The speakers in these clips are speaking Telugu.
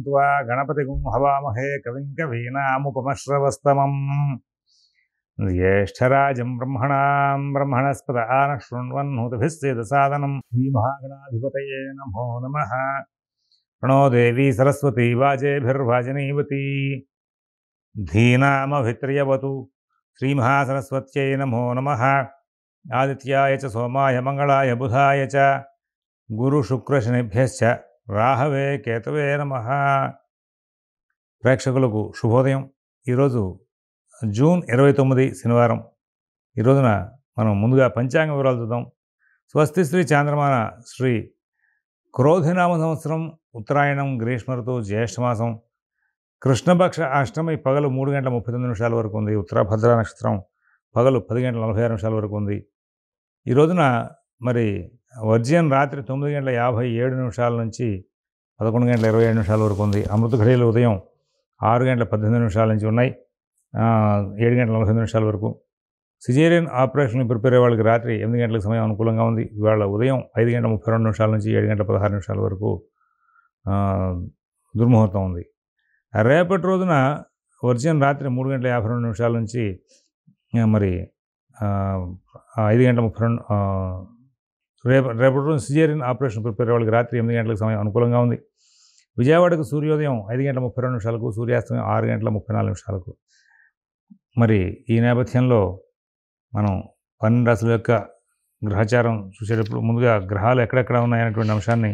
त्वा गणपतिगुं हवामहे कविं कवीनामुपमश्रवस्तमम् ज्येष्ठराजं ब्रह्मणस्पत आनः शृण्वन्नोतिभिः सेदसादनं श्रीमहागणाधिपतये नमो नमः। प्रणो देवी सरस्वती वाजेभिर्वाजिनीवती धीनामभित्र्यवतु श्रीमहासरस्वत्यै नमो नमः। आदित्याय च सोमाय मंगलाय बुधाय च गुरुशुक्रशनिभ्यश्च రాహవే కేతవే నమః. ప్రేక్షకులకు శుభోదయం. ఈరోజు జూన్ 29 శనివారం. ఈ రోజున మనం ముందుగా పంచాంగ వివరాలు చూద్దాం. స్వస్తి శ్రీ చాంద్రమాన శ్రీ క్రోధినామ సంవత్సరం ఉత్తరాయణం గ్రీష్మ ఋతువు జ్యేష్ఠమాసం కృష్ణపక్ష అష్టమి పగలు 3:39 వరకు ఉంది. ఉత్తరాభద్ర నక్షత్రం పగలు 10:46 వరకు ఉంది. ఈ రోజున మరి వర్జ్యం రాత్రి 9:57 నుంచి 11:27 వరకు ఉంది. అమృత ఘడియలు ఉదయం 6:18 నుంచి ఉన్నాయి, 7:49 వరకు. సిజేరియన్ ఆపరేషన్ ప్రిపేర్ అయ్యే వాళ్ళకి రాత్రి 8 గంటలకు సమయం అనుకూలంగా ఉంది. ఇవాళ ఉదయం 5:32 నుంచి 7:16 వరకు దుర్ముహూర్తం ఉంది. రేపటి రోజున వర్జ్యం రాత్రి 3:52 నుంచి మరి 5:32. రేపటి రోజు సిజేరియన్ ఆపరేషన్ ప్రిపేర్ వాళ్ళకి రాత్రి 8 గంటలకు సమయం అనుకూలంగా ఉంది. విజయవాడకు సూర్యోదయం 5:32, సూర్యాస్తమయం 6:34. మరి ఈ నేపథ్యంలో మనం 12 రాశుల యొక్క గ్రహచారం చూసేటప్పుడు ముందుగా గ్రహాలు ఎక్కడెక్కడ ఉన్నాయనేటువంటి అంశాన్ని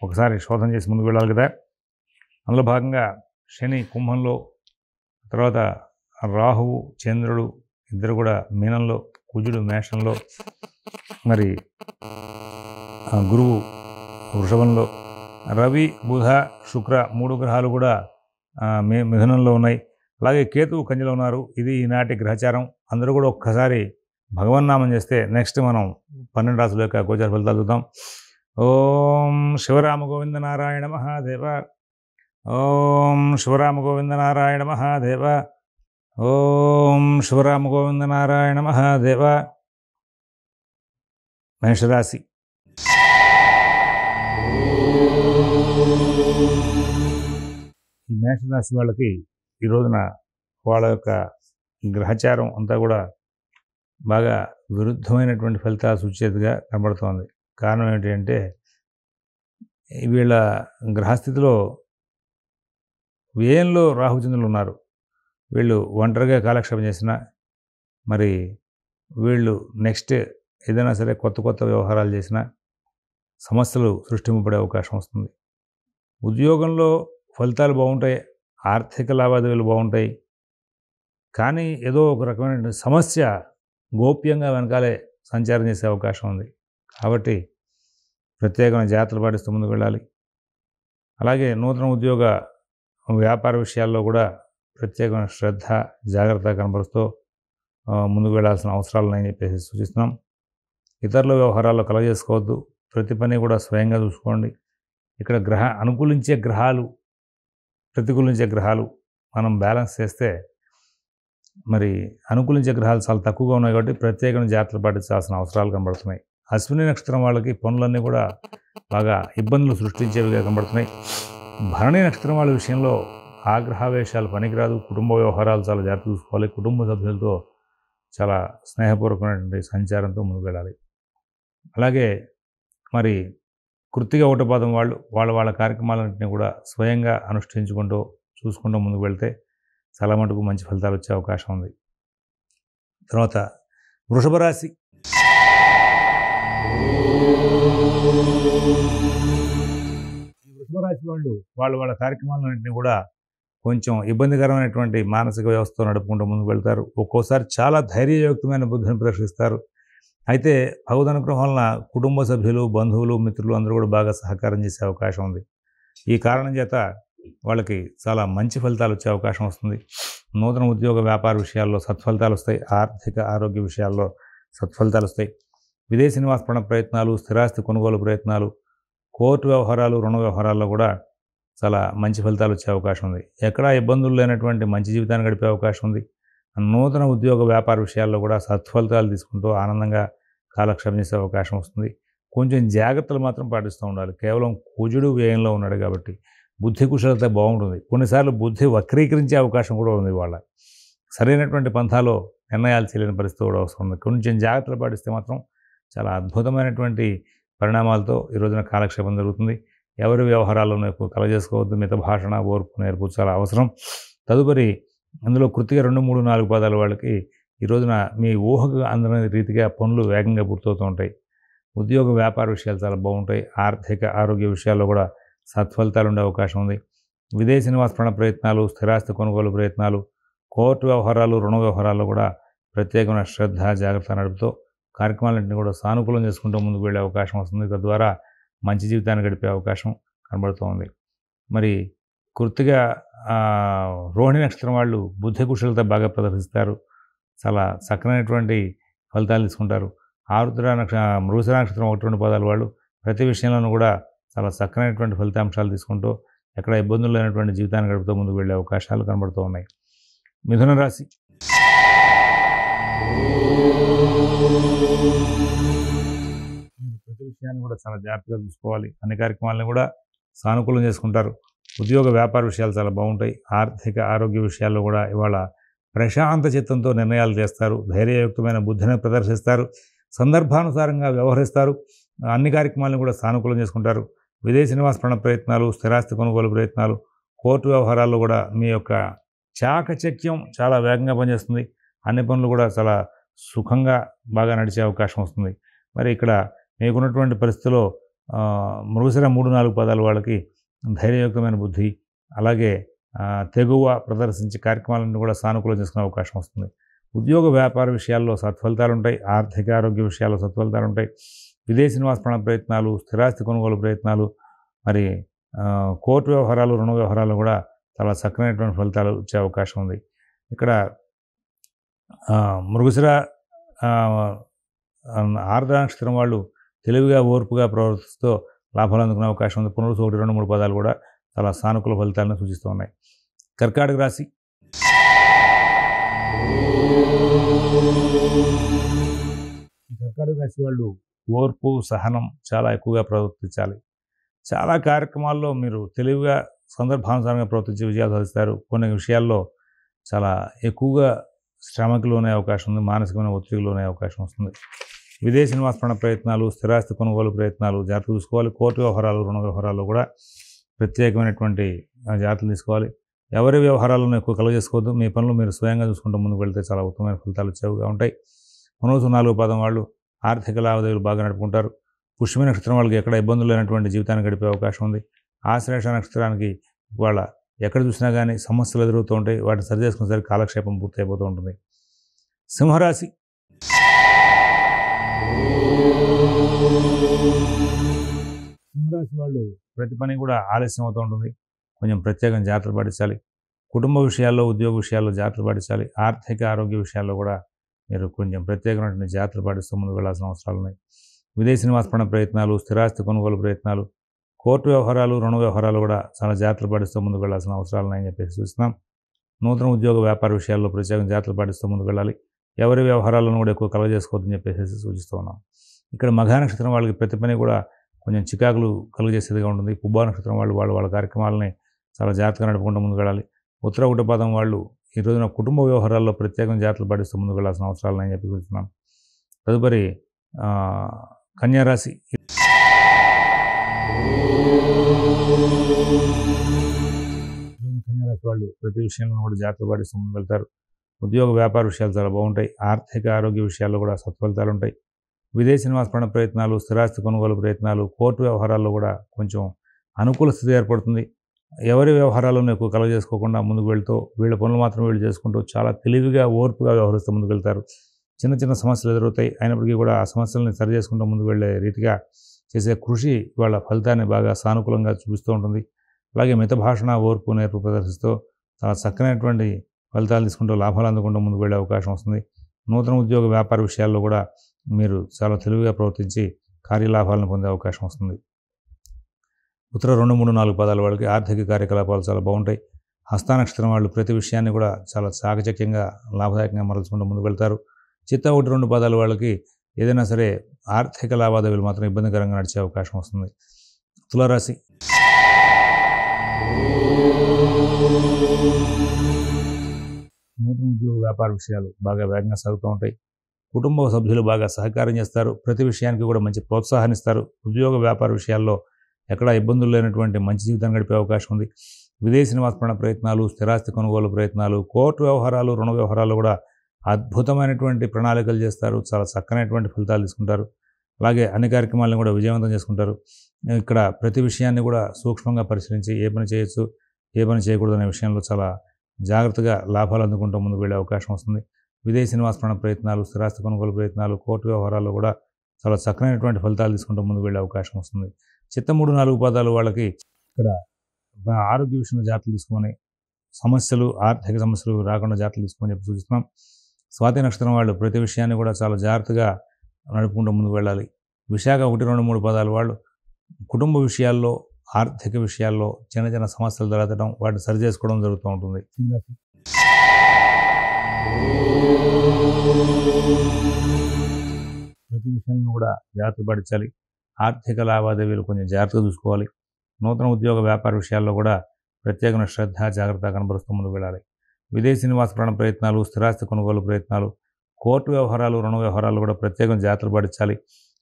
ఒకసారి శోధన చేసి ముందుకు వెళ్ళాలి కదా. అందులో భాగంగా శని కుంభంలో, తర్వాత రాహువు చంద్రుడు ఇద్దరు కూడా మీనంలో, కుజుడు మేషంలో, మరి గురువు వృషభంలో, రవి బుధ శుక్ర 3 గ్రహాలు కూడా మిథునంలో ఉన్నాయి. అలాగే కేతువు కన్యలో ఉన్నారు. ఇది ఈనాటి గ్రహచారం. అందరూ కూడా ఒక్కసారి భగవన్నామం చేస్తే నెక్స్ట్ మనం 12 రాశుల యొక్క గోచార ఫలితాలు చూద్దాం. ఓం శివరామ గోవింద నారాయణ మహాదేవ. ఓం శివరామ గోవింద నారాయణ మహాదేవ. ఓం శివరామ గోవింద నారాయణ మహాదేవ. మేషరాశి. ఈ మేషరాశి వాళ్ళకి ఈ రోజున వాళ్ళ యొక్క గ్రహచారం అంతా కూడా బాగా విరుద్ధమైనటువంటి ఫలితాలు సూచేదిగా కనబడుతోంది. కారణం ఏంటి అంటే వీళ్ళ గ్రహస్థితిలో వ్యయంలో రాహుచంద్రులు ఉన్నారు. వీళ్ళు ఒంటరిగా కాలక్షేపం చేసినా, మరి వీళ్ళు నెక్స్ట్ ఏదైనా సరే కొత్త వ్యవహారాలు చేసినా సమస్యలు సృష్టింపబడే అవకాశం వస్తుంది. ఉద్యోగంలో ఫలితాలు బాగుంటాయి, ఆర్థిక లావాదేవీలు బాగుంటాయి. కానీ ఏదో ఒక రకమైన సమస్య గోప్యంగా వెనకాలే సంచారం చేసే అవకాశం ఉంది. కాబట్టి ప్రత్యేకమైన జాగ్రత్తలు పాటిస్తూ ముందుకు వెళ్ళాలి. అలాగే నూతన ఉద్యోగ వ్యాపార విషయాల్లో కూడా ప్రత్యేకమైన శ్రద్ధ జాగ్రత్త కనబరుస్తూ ముందుకు వెళ్ళాల్సిన అవసరాలు ఉన్నాయని చెప్పేసి సూచిస్తున్నాం. ఇతరుల వ్యవహారాల్లో కలగజేసుకోవద్దు. ప్రతి పని కూడా స్వయంగా చూసుకోండి. ఇక్కడ అనుకూలించే గ్రహాలు ప్రతికూలించే గ్రహాలు మనం బ్యాలెన్స్ చేస్తే మరి అనుకూలించే గ్రహాలు చాలా తక్కువగా ఉన్నాయి కాబట్టి ప్రత్యేకమైన జాగ్రత్తలు పాటించాల్సిన అవసరాలు కనబడుతున్నాయి. అశ్విని నక్షత్రం వాళ్ళకి పనులన్నీ కూడా బాగా ఇబ్బందులు సృష్టించేవిగా కనబడుతున్నాయి. భరణి నక్షత్రం వాళ్ళ విషయంలో ఆగ్రహావేశాలు పనికిరాదు. కుటుంబ వ్యవహారాలు చాలా జాగ్రత్త చూసుకోవాలి. కుటుంబ సభ్యులతో చాలా స్నేహపూర్వకమైనటువంటి సంచారంతో ముందుకు వెళ్ళాలి. అలాగే మరి కృత్తిక ఊటపాదం వాళ్ళ కార్యక్రమాలన్నింటినీ కూడా స్వయంగా అనుష్ఠించుకుంటూ చూసుకుంటూ ముందుకు వెళ్తే చాలా మటుకు మంచి ఫలితాలు వచ్చే అవకాశం ఉంది. తర్వాత వృషభ రాశి. వృషభ రాశి వాళ్ళ కార్యక్రమాలన్నింటినీ కూడా కొంచెం ఇబ్బందికరమైనటువంటి మానసిక వ్యవస్థతో నడుపుకుంటూ ముందుకు వెళ్తారు. ఒక్కోసారి చాలా ధైర్యయుక్తమైన బుద్ధిని ప్రదర్శిస్తారు. అయితే భగవద్ అనుగ్రహం వలన కుటుంబ సభ్యులు, బంధువులు, మిత్రులు అందరూ కూడా బాగా సహకారం చేసే అవకాశం ఉంది. ఈ కారణం చేత వాళ్ళకి చాలా మంచి ఫలితాలు వచ్చే అవకాశం వస్తుంది. నూతన ఉద్యోగ వ్యాపార విషయాల్లో సత్ఫలితాలు వస్తాయి. ఆర్థిక ఆరోగ్య విషయాల్లో సత్ఫలితాలు వస్తాయి. విదేశీ నివాస ప్రయత్నాలు, స్థిరాస్తి కొనుగోలు ప్రయత్నాలు, కోర్టు వ్యవహారాలు, రుణ వ్యవహారాల్లో కూడా చాలా మంచి ఫలితాలు వచ్చే అవకాశం ఉంది. ఎక్కడా ఇబ్బందులు లేనటువంటి మంచి జీవితాన్ని గడిపే అవకాశం ఉంది. నూతన ఉద్యోగ వ్యాపార విషయాల్లో కూడా సత్ఫలితాలు తీసుకుంటూ ఆనందంగా కాలక్షేపం చేసే అవకాశం వస్తుంది. కొంచెం జాగ్రత్తలు మాత్రం పాటిస్తూ ఉండాలి. కేవలం కుజుడు వ్యయంలో ఉన్నాడు కాబట్టి బుద్ధి కుశలత బాగుంటుంది. కొన్నిసార్లు బుద్ధి వక్రీకరించే అవకాశం కూడా ఉంది ఇవాళ. సరైనటువంటి పంథాలో నిర్ణయాలు చేయలేని పరిస్థితి కూడా వస్తుంది. కొంచెం జాగ్రత్తలు పాటిస్తే మాత్రం చాలా అద్భుతమైనటువంటి పరిణామాలతో ఈ రోజున కాలక్షేపం జరుగుతుంది. ఎవరి వ్యవహారాలను ఎక్కువ కలగజేసుకోవద్దు. మిత భాషణ, ఓర్పు, నేర్పు చాలా అవసరం. తదుపరి అందులో కృత్తిక 2, 3, 4 పాదాల వాళ్ళకి ఈ రోజున మీ ఊహకు అందని రీతిగా పనులు వేగంగా పూర్తవుతూ ఉంటాయి. ఉద్యోగ, వ్యాపార విషయాలు చాలా బాగుంటాయి. ఆర్థిక, ఆరోగ్య విషయాల్లో కూడా సత్ఫలితాలు ఉండే అవకాశం ఉంది. విదేశీ నివాస ప్రయత్నాలు, స్థిరాస్తి కొనుగోలు ప్రయత్నాలు, కోర్టు వ్యవహారాలు, రుణ వ్యవహారాల్లో కూడా ప్రత్యేకమైన శ్రద్ధ, జాగ్రత్త నడుపుతూ కార్యక్రమాలన్నింటినీ కూడా సానుకూలం చేసుకుంటూ ముందుకు వెళ్ళే అవకాశం వస్తుంది. తద్వారా మంచి జీవితాన్ని గడిపే అవకాశం కనబడుతూ ఉంది. మరి కృత్తిక రోహిణి నక్షత్రం వాళ్ళు బుద్ధి కుశలత బాగా ప్రదర్శిస్తారు. చాలా చక్కనైనటువంటి ఫలితాలు తీసుకుంటారు. మృగశిర నక్షత్రం 1, 2 పాదాల వాళ్ళు ప్రతి విషయంలోనూ కూడా చాలా చక్కనైనటువంటి ఫలితాంశాలు తీసుకుంటూ ఎక్కడ ఇబ్బందులు లేనటువంటి జీవితాన్ని గడుపుతూ ముందుకు వెళ్ళే అవకాశాలు కనబడుతూ ఉన్నాయి. మిథున రాశి. ప్రతి విషయాన్ని కూడా చాలా జాగ్రత్తగా చూసుకోవాలి. అన్ని కార్యక్రమాలను కూడా సానుకూలం చేసుకుంటారు. ఉద్యోగ, వ్యాపార విషయాలు చాలా బాగుంటాయి. ఆర్థిక, ఆరోగ్య విషయాల్లో కూడా ఇవాళ ప్రశాంత చిత్తంతో నిర్ణయాలు చేస్తారు. ధైర్యయుక్తమైన బుద్ధిని ప్రదర్శిస్తారు. సందర్భానుసారంగా వ్యవహరిస్తారు. అన్ని కార్యక్రమాలను కూడా సానుకూలం చేసుకుంటారు. విదేశీ నివాస ప్రయత్నాలు, స్థిరాస్తి కొనుగోలు ప్రయత్నాలు, కోర్టు వ్యవహారాల్లో కూడా మీ యొక్క చాకచక్యం చాలా వేగంగా పనిచేస్తుంది. అన్ని పనులు కూడా చాలా సుఖంగా బాగా నడిచే అవకాశం వస్తుంది. మరి ఇక్కడ మీకున్నటువంటి పరిస్థితిలో మృగశిర 3, 4 పాదాల వాళ్ళకి ధైర్యయుక్తమైన బుద్ధి, అలాగే తెగువ ప్రదర్శించి కార్యక్రమాలను కూడా సానుకూలం చేసుకునే అవకాశం వస్తుంది. ఉద్యోగ, వ్యాపార విషయాల్లో సత్ఫలితాలు ఉంటాయి. ఆర్థిక, ఆరోగ్య విషయాల్లో సత్ఫలితాలు ఉంటాయి. విదేశీ నివాస ప్రయత్నాలు, స్థిరాస్తి కొనుగోలు ప్రయత్నాలు, మరి కోర్టు వ్యవహారాలు, రుణ వ్యవహారాలు కూడా చాలా చక్కనైనటువంటి ఫలితాలు వచ్చే అవకాశం ఉంది. ఇక్కడ మృగశిర ఆర్ద్ర నక్షత్రం వాళ్ళు తెలివిగా, ఓర్పుగా ప్రవర్తిస్తూ లాభాలు అందుకునే అవకాశం ఉంది. పునరుసు 1, 2, 3 పదాలు కూడా చాలా సానుకూల ఫలితాలను సూచిస్తూ ఉన్నాయి. కర్కాటక రాశి. కర్కాటక రాశి వాళ్ళు ఓర్పు, సహనం చాలా ఎక్కువగా ప్రవర్తించాలి. చాలా కార్యక్రమాల్లో మీరు తెలివిగా, సందర్భానుసారంగా ప్రవర్తించి విజయాలు సాధిస్తారు. కొన్ని విషయాల్లో చాలా ఎక్కువగా శ్రమకు లోనే అవకాశం ఉంది. మానసికమైన ఒత్తిడికి లోనే అవకాశం వస్తుంది. విదేశీ నివాస ప్రయత్నాలు, స్థిరాస్తి కొనుగోలు ప్రయత్నాలు జాగ్రత్త చూసుకోవాలి. కోర్టు వ్యవహారాలు, రుణ వ్యవహారాల్లో కూడా ప్రత్యేకమైనటువంటి జాగ్రత్తలు తీసుకోవాలి. ఎవరి వ్యవహారాలను ఎక్కువ కలుగజేసుకోవద్దు. మీ పనులు మీరు స్వయంగా చూసుకుంటూ ముందుకు వెళ్తే చాలా ఉత్తమమైన ఫలితాలు వచ్చేవిగా ఉంటాయి. పునరుసు 4 పాదం వాళ్ళు ఆర్థిక లావాదేవీలు బాగా నడుపుకుంటారు. పుష్యమి నక్షత్రం వాళ్ళకి ఎక్కడ ఇబ్బందులు లేనటువంటి జీవితాన్ని గడిపే అవకాశం ఉంది. ఆశ్లేష నక్షత్రానికి వాళ్ళ ఎక్కడ చూసినా కానీ సమస్యలు ఎదురవుతూ ఉంటాయి. వాటిని సరి చేసుకునేసరికి కాలక్షేపం పూర్తి అయిపోతూ ఉంటుంది. సింహరాశి. సింహరాశి వాళ్ళు ప్రతి పని కూడా ఆలస్యం అవుతూ ఉంటుంది. కొంచెం ప్రత్యేకంగా జాగ్రత్తలు పాటించాలి. కుటుంబ విషయాల్లో, ఉద్యోగ విషయాల్లో జాగ్రత్తలు పాటించాలి. ఆర్థిక, ఆరోగ్య విషయాల్లో కూడా మీరు కొంచెం ప్రత్యేకమైనటువంటి జాగ్రత్తలు పాటిస్తూ ముందుకు వెళ్ళాల్సిన అవసరాలు ఉన్నాయి. విదేశీ నివాస ప్రయత్నాలు, స్థిరాస్తి కొనుగోలు ప్రయత్నాలు, కోర్టు వ్యవహారాలు, రుణ వ్యవహారాలు కూడా చాలా జాగ్రత్తలు పాటిస్తూ ముందుకు వెళ్ళాల్సిన అవసరాలు ఉన్నాయని చెప్పేసి చూస్తున్నాం. నూతన ఉద్యోగ, వ్యాపార విషయాల్లో ప్రత్యేకంగా జాగ్రత్తలు పాటిస్తూ ముందుకు వెళ్ళాలి. ఎవరి వ్యవహారాలను కూడా ఎక్కువ కలగజేసుకోవద్దని చెప్పేసి సూచిస్తూ ఉన్నాం. ఇక్కడ మఘా నక్షత్రం వాళ్ళకి ప్రతి పని కూడా కొంచెం చికాకులు కలుగజేసేదిగా ఉంటుంది. పుబ్బా నక్షత్రం వాళ్ళు వాళ్ళ కార్యక్రమాలని చాలా జాగ్రత్తగా నడుపుకుంటూ ముందుకు వెళ్ళాలి. ఉత్తర 1 పాదం వాళ్ళు ఈ రోజున కుటుంబ వ్యవహారాల్లో ప్రత్యేకంగా జాగ్రత్తలు పాటిస్తూ ముందుకు వెళ్ళాల్సిన అవసరాలు ఉన్నాయని చెప్పి చూస్తున్నాం. తదుపరి కన్యారాశి. కన్యారాశి వాళ్ళు ప్రతి విషయంలో కూడా జాగ్రత్తలు పాటిస్తూ ముందుకు వెళ్తారు. ఉద్యోగ, వ్యాపార విషయాలు చాలా బాగుంటాయి. ఆర్థిక, ఆరోగ్య విషయాల్లో కూడా సత్ఫలితాలు ఉంటాయి. విదేశీ నివాస ప్రయత్నాలు, స్థిరాస్తి కొనుగోలు ప్రయత్నాలు, కోర్టు వ్యవహారాల్లో కూడా కొంచెం అనుకూల స్థితి ఏర్పడుతుంది. ఎవరి వ్యవహారాలను ఎక్కువ కలగజేసుకోకుండా ముందుకు వెళ్తూ వీళ్ళ పనులు మాత్రం వీళ్ళు చేసుకుంటూ చాలా తెలివిగా, ఓర్పుగా వ్యవహరిస్తూ ముందుకు వెళ్తారు. చిన్న చిన్న సమస్యలు ఎదురవుతాయి. అయినప్పటికీ కూడా ఆ సమస్యలను సరి చేసుకుంటూ ముందుకు వెళ్ళే రీతిగా చేసే కృషి వాళ్ళ ఫలితాన్ని బాగా సానుకూలంగా చూపిస్తూ ఉంటుంది. అలాగే మిత భాషణ, ఓర్పు, నేర్పు ప్రదర్శిస్తూ చాలా చక్కనైనటువంటి ఫలితాలు తీసుకుంటూ లాభాలు అందుకుంటూ ముందుకు వెళ్ళే అవకాశం వస్తుంది. నూతన ఉద్యోగ, వ్యాపార విషయాల్లో కూడా మీరు చాలా తెలివిగా ప్రవర్తించి కార్యలాభాలను పొందే అవకాశం వస్తుంది. ఉత్తర 2, 3, 4 పాదాల వాళ్ళకి ఆర్థిక కార్యకలాపాలు చాలా బాగుంటాయి. హస్త నక్షత్రం వాళ్ళు ప్రతి విషయాన్ని కూడా చాలా చాకచక్యంగా, లాభదాయకంగా మరల్చుకుంటూ ముందుకు వెళ్తారు. చిత్త 1, 2 పాదాల వాళ్ళకి ఏదైనా సరే ఆర్థిక లావాదేవీలు మాత్రం ఇబ్బందికరంగా నడిచే అవకాశం వస్తుంది. తులారాశి. నూతన ఉద్యోగ వ్యాపార విషయాలు బాగా వేగంగా సాగుతూ ఉంటాయి. కుటుంబ సభ్యులు బాగా సహకారం చేస్తారు. ప్రతి విషయానికి కూడా మంచి ప్రోత్సాహాన్ని ఇస్తారు. ఉద్యోగ వ్యాపార విషయాల్లో ఎక్కడా ఇబ్బందులు లేనటువంటి మంచి జీవితాన్ని గడిపే అవకాశం ఉంది. విదేశీ నివాస ప్రయత్నాలు, స్థిరాస్తి కొనుగోలు ప్రయత్నాలు, కోర్టు వ్యవహారాలు, రుణ వ్యవహారాలు కూడా అద్భుతమైనటువంటి ప్రణాళికలు చేస్తారు. చాలా చక్కనైనటువంటి ఫలితాలు తీసుకుంటారు. అలాగే అన్ని కార్యక్రమాలను కూడా విజయవంతం చేసుకుంటారు. ఇక్కడ ప్రతి విషయాన్ని కూడా సూక్ష్మంగా పరిశీలించి ఏ పని చేయొచ్చు, ఏ పని చేయకూడదు అనే విషయంలో చాలా జాగ్రత్తగా లాభాలు అందుకుంటూ ముందుకు వెళ్ళే అవకాశం వస్తుంది. విదేశీ నివాస ప్రయత్నాలు, స్థిరాస్తి కొనుగోలు ప్రయత్నాలు, కోర్టు వ్యవహారాల్లో కూడా చాలా చక్కనైనటువంటి ఫలితాలు తీసుకుంటూ ముందుకు వెళ్ళే అవకాశం వస్తుంది. చిత్త 3-4 పాదాలు వాళ్ళకి ఇక్కడ ఆరోగ్య విషయంలో జాగ్రత్తలు తీసుకొని సమస్యలు, ఆర్థిక సమస్యలు రాకుండా జాగ్రత్తలు తీసుకొని చెప్పి సూచిస్తున్నాం. స్వాతి నక్షత్రం వాళ్ళు ప్రతి విషయాన్ని కూడా చాలా జాగ్రత్తగా నడుపుకుంటూ ముందుకు వెళ్ళాలి. విశాఖ 1, 2, 3 పాదాలు వాళ్ళు కుటుంబ విషయాల్లో, ఆర్థిక విషయాల్లో చిన్న చిన్న సమస్యలు తలెత్తడం, వాటిని సరి చేసుకోవడం జరుగుతూ ఉంటుంది. ప్రతి విషయంలో కూడా జాగ్రత్త పడించాలి. ఆర్థిక లావాదేవీలు కొంచెం జాగ్రత్తగా చూసుకోవాలి. నూతన ఉద్యోగ వ్యాపార విషయాల్లో కూడా ప్రత్యేకమైన శ్రద్ధ, జాగ్రత్త కనబరుస్తూ ముందుకు వెళ్ళాలి. విదేశీ నివాస ప్రయత్నాలు, స్థిరాస్తి కొనుగోలు ప్రయత్నాలు, కోర్టు వ్యవహారాలు, రుణ వ్యవహారాలు కూడా ప్రత్యేకంగా జాగ్రత్తలు పడించాలి.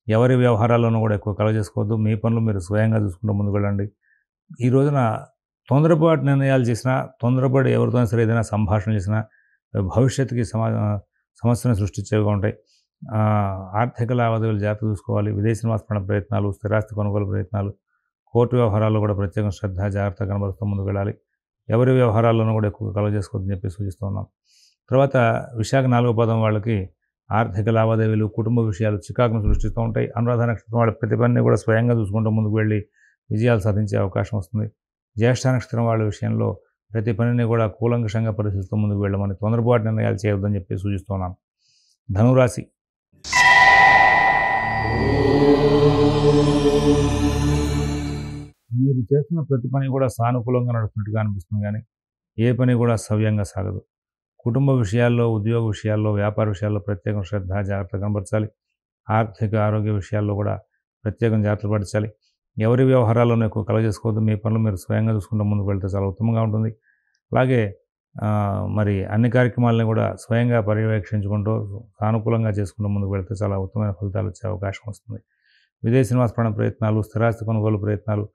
ఎవరి వ్యవహారాల్లోనూ కూడా ఎక్కువ కలవ చేసుకోవద్దు. మీ పనులు మీరు స్వయంగా చూసుకుంటూ ముందుకు వెళ్ళండి. ఈ రోజున తొందరపాటు నిర్ణయాలు చేసినా, తొందరపడి ఎవరితోనైనా సరే ఏదైనా సంభాషణ చేసినా భవిష్యత్తుకి సమస్యను సృష్టించేవిగా ఉంటాయి. ఆర్థిక లావాదేవీలు జాగ్రత్త చూసుకోవాలి. విదేశీ నివాస ప్రయత్నాలు, స్థిరాస్తి కొనుగోలు ప్రయత్నాలు, కోర్టు వ్యవహారాల్లో కూడా ప్రత్యేక శ్రద్ధ, జాగ్రత్త కనబరుస్తూ ముందుకు వెళ్ళాలి. ఎవరి వ్యవహారాల్లోనూ కూడా ఎక్కువ కలవ చేసుకోవద్దని చెప్పి సూచిస్తూ ఉన్నాం. తర్వాత విశాఖ 4వ పాదం వాళ్ళకి ఆర్థిక లావాదేవీలు, కుటుంబ విషయాలు చికాకును సృష్టిస్తూ ఉంటాయి. అనురాధ నక్షత్రం వాళ్ళ ప్రతి పనిని కూడా స్వయంగా చూసుకుంటూ ముందుకు వెళ్ళి విజయాలు సాధించే అవకాశం వస్తుంది. జ్యేష్ఠ నక్షత్రం వాళ్ళ విషయంలో ప్రతి పనిని కూడా కూలంకషంగా పరిశీలిస్తూ ముందుకు వెళ్ళమని, తొందరపాటు నిర్ణయాలు చేయవద్దని చెప్పి సూచిస్తున్నాం. ధనురాశి మీరు చేస్తున్న ప్రతి పని కూడా సానుకూలంగా నడుస్తున్నట్టుగా అనిపిస్తుంది, కానీ ఏ పని కూడా సవ్యంగా సాగదు. కుటుంబ విషయాల్లో, ఉద్యోగ విషయాల్లో, వ్యాపార విషయాల్లో ప్రత్యేక శ్రద్ధ, జాగ్రత్త కనబరచాలి. ఆర్థిక, ఆరోగ్య విషయాల్లో కూడా ప్రత్యేకం జాగ్రత్తలు పరచాలి. ఎవరి వ్యవహారాల్లోనూ ఎక్కువ కలవ చేసుకోవద్దు. మీ పనులు మీరు స్వయంగా చూసుకుంటూ ముందుకు వెళ్తే చాలా ఉత్తమంగా ఉంటుంది. అలాగే మరి అన్ని కార్యక్రమాలని కూడా స్వయంగా పర్యవేక్షించుకుంటూ సానుకూలంగా చేసుకుంటూ ముందుకు వెళ్తే చాలా ఉత్తమమైన ఫలితాలు వచ్చే అవకాశం వస్తుంది. విదేశీ నివాస ప్రయత్నాలు, స్థిరాస్తి కొనుగోలు ప్రయత్నాలు,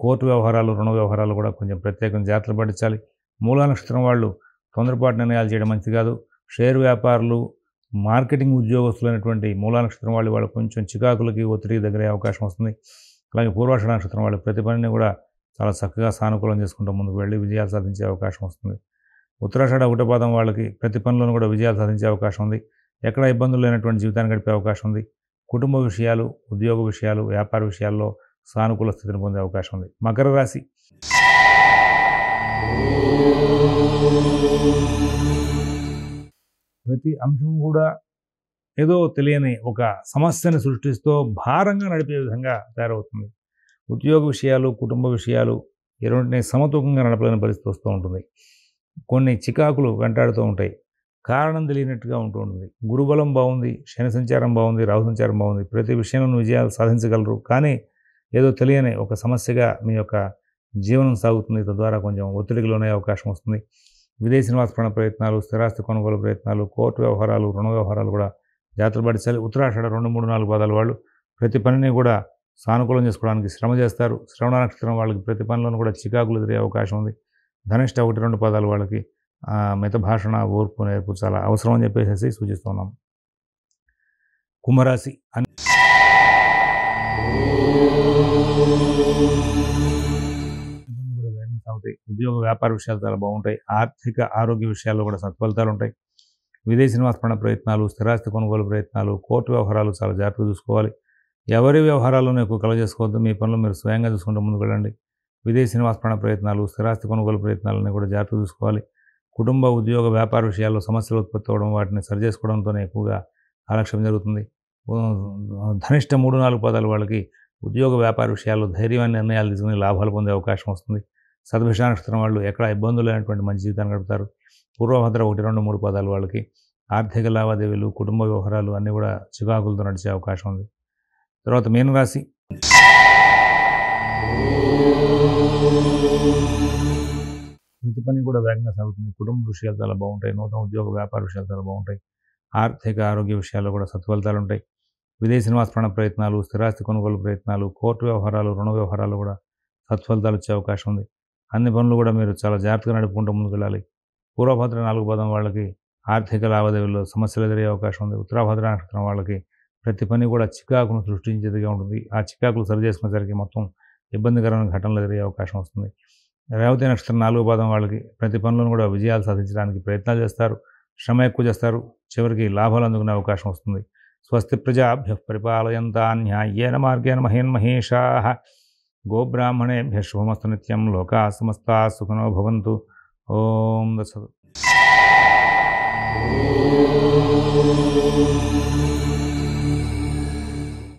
కోర్టు వ్యవహారాలు, రుణ వ్యవహారాలు కూడా కొంచెం ప్రత్యేకంగా జాగ్రత్తలు పట్టించాలి. మూలా నక్షత్రం వాళ్ళు తొందరపాటు నిర్ణయాలు చేయడం మంచిది కాదు. షేర్ వ్యాపారులు, మార్కెటింగ్ ఉద్యోగస్తులైనటువంటి మూలా నక్షత్రం వాళ్ళు కొంచెం చికాకులకి, ఒత్తిడికి దగ్గరయ్యే అవకాశం వస్తుంది. అలాగే పూర్వాషాఢ నక్షత్రం వాళ్ళు ప్రతి పనిని కూడా చాలా చక్కగా సానుకూలం చేసుకుంటూ ముందుకు వెళ్ళి విజయాలు సాధించే అవకాశం వస్తుంది. ఉత్తరాషాఢ 1వ పాదం వాళ్ళకి ప్రతి పనిలోనూ కూడా విజయాలు సాధించే అవకాశం ఉంది. ఎక్కడ ఇబ్బందులు లేనటువంటి జీవితాన్ని గడిపే అవకాశం ఉంది. కుటుంబ విషయాలు, ఉద్యోగ విషయాలు, వ్యాపార విషయాల్లో సానుకూల స్థితిని పొందే అవకాశం ఉంది. మకర రాశి ప్రతి అంశం కూడా ఏదో తెలియని ఒక సమస్యను సృష్టిస్తూ భారంగా నడిపే విధంగా తయారవుతుంది. ఉద్యోగ విషయాలు, కుటుంబ విషయాలు ఈ రెండింటిని సమతూకంగా నడపలేని పరిస్థితి వస్తూ ఉంటుంది. కొన్ని చికాకులు వెంటాడుతూ ఉంటాయి. కారణం తెలియనట్టుగా ఉంటూ ఉంటుంది. గురుబలం బాగుంది, శని సంచారం బాగుంది, రాహు సంచారం బాగుంది. ప్రతి విషయంలో విజయాలు సాధించగలరు. కానీ ఏదో తెలియని ఒక సమస్యగా మీ యొక్క జీవనం సాగుతుంది. తద్వారా కొంచెం ఒత్తిడికి లోనయ్యే అవకాశం వస్తుంది. విదేశీ నివాస ప్రయత్నాలు, స్థిరాస్తి కొనుగోలు ప్రయత్నాలు, కోర్టు వ్యవహారాలు, రుణ వ్యవహారాలు కూడా జాగ్రత్తలు పడించాలి. ఉత్తరాషాఢ 2, 3, 4 పాదాల వాళ్ళు ప్రతి పనిని కూడా సానుకూలం చేసుకోవడానికి శ్రమ చేస్తారు. శ్రవణ నక్షత్రం వాళ్ళకి ప్రతి పనిలోనూ కూడా చికాకులు ఎదురయ్యే అవకాశం ఉంది. ధనిష్ట 1, 2 పాదాల వాళ్ళకి మిత భాషణ, ఓర్పు, నేర్పు చాలా అవసరం అని చెప్పేసి సూచిస్తున్నాం. కుంభరాశి కూడా వేగంగా సాగుతాయి. ఉద్యోగ వ్యాపార విషయాలు చాలా బాగుంటాయి. ఆర్థిక, ఆరోగ్య విషయాల్లో కూడా సత్ఫలితాలు ఉంటాయి. విదేశీ నివాస ప్రయత్నాలు, స్థిరాస్తి కొనుగోలు ప్రయత్నాలు, కోర్టు వ్యవహారాలు చాలా జాగ్రత్తగా చూసుకోవాలి. ఎవరి వ్యవహారాల్లోనూ ఎక్కువ కలవ చేసుకోవద్దు. మీ పనులు మీరు స్వయంగా చూసుకుంటూ ముందుకు వెళ్ళండి. విదేశీ నివాస ప్రయత్నాలు, స్థిరాస్తి కొనుగోలు ప్రయత్నాలన్నీ కూడా జాగ్రత్తగా చూసుకోవాలి. కుటుంబ, ఉద్యోగ, వ్యాపార విషయాల్లో సమస్యలు ఉత్పత్తి అవ్వడం, వాటిని సరిచేసుకోవడంతోనే ఎక్కువగా ఆలస్యం జరుగుతుంది. ధనిష్ట 3, 4 పాదాల వాళ్ళకి ఉద్యోగ వ్యాపార విషయాల్లో ధైర్యమైన నిర్ణయాలు తీసుకుని లాభాలు పొందే అవకాశం వస్తుంది. శతభిష నక్షత్రం వాళ్ళు ఎక్కడ ఇబ్బందులు లేనటువంటి మంచి జీవితాన్ని గడుపుతారు. పూర్వభద్ర 1, 2, 3 పాదాల వాళ్ళకి ఆర్థిక లావాదేవీలు, కుటుంబ వ్యవహారాలు అన్నీ కూడా చికాకులతో నడిచే అవకాశం ఉంది. తర్వాత మీనరాశి ప్రతి పని కూడా వేగంగా సాగుతుంది. కుటుంబ విషయాలు చాలా బాగుంటాయి. నూతన ఉద్యోగ వ్యాపార విషయాలు చాలా బాగుంటాయి. ఆర్థిక ఆరోగ్య విషయాల్లో కూడా సత్ఫలితాలు ఉంటాయి. విదేశీ నివాస ప్రయత్నాలు, స్థిరాస్తి కొనుగోలు ప్రయత్నాలు, కోర్టు వ్యవహారాలు, రుణ వ్యవహారాలు కూడా సత్ఫలితాలు వచ్చే అవకాశం ఉంది. అన్ని పనులు కూడా మీరు చాలా జాగ్రత్తగా నడుపుకుంటూ ముందుకు వెళ్ళాలి. పూర్వభద్ర 4 పాదం వాళ్ళకి ఆర్థిక లావాదేవీల్లో సమస్యలు ఎదురయ్యే అవకాశం ఉంది. ఉత్తరాభద్ర నక్షత్రం వాళ్ళకి ప్రతి పని కూడా చికాకును సృష్టించేదిగా ఉంటుంది. ఆ చికాకులు సరి చేసుకునేసరికి మొత్తం ఇబ్బందికరమైన ఘటనలు ఎదురయ్యే అవకాశం వస్తుంది. రేవతి నక్షత్రం 4 పాదం వాళ్ళకి ప్రతి పనులను కూడా విజయాలు సాధించడానికి ప్రయత్నాలు చేస్తారు. శ్రమ ఎక్కువ చేస్తారు. చివరికి లాభాలు అందుకునే అవకాశం వస్తుంది. స్వస్తి ప్రజాభ్యః పరిపాలయంతాం న్యాయేన మార్గేణ మహేన్మహేషాః. గోబ్రాహ్మణేభ్యః శుభమస్తు నిత్యం. లోకాః సమస్తాః సుఖినో భవంతు. ఓం దత్సత్.